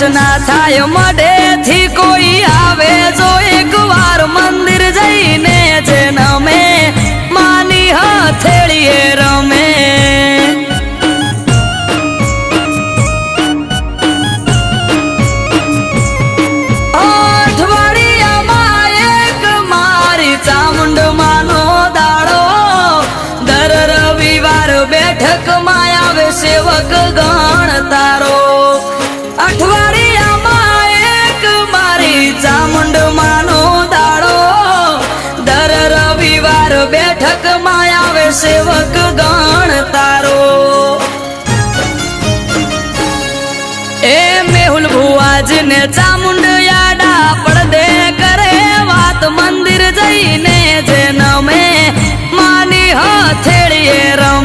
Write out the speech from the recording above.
દર્શના થાય મઢે થી કોઈ આવે જો એક વાર મંદિર જઈને જે નમે માની હથેળીએ રમે અઠવાડિયામાં એક મારી ચામુંડ માનો દાડો દર રવિવાર બેઠકમાં આવે સેવક ગણ તારો અઠવાડિયામાં એક મારી ચામુંડ માનો દાડો દર રવિવાર બેઠકમાં આવે સેવક ગણ તારો એ મેહુલ ભુવાજને ચામુંડ યાડા પડદે કરે વાત મંદિર જઈને જે નમે માની હથેળીએ રમ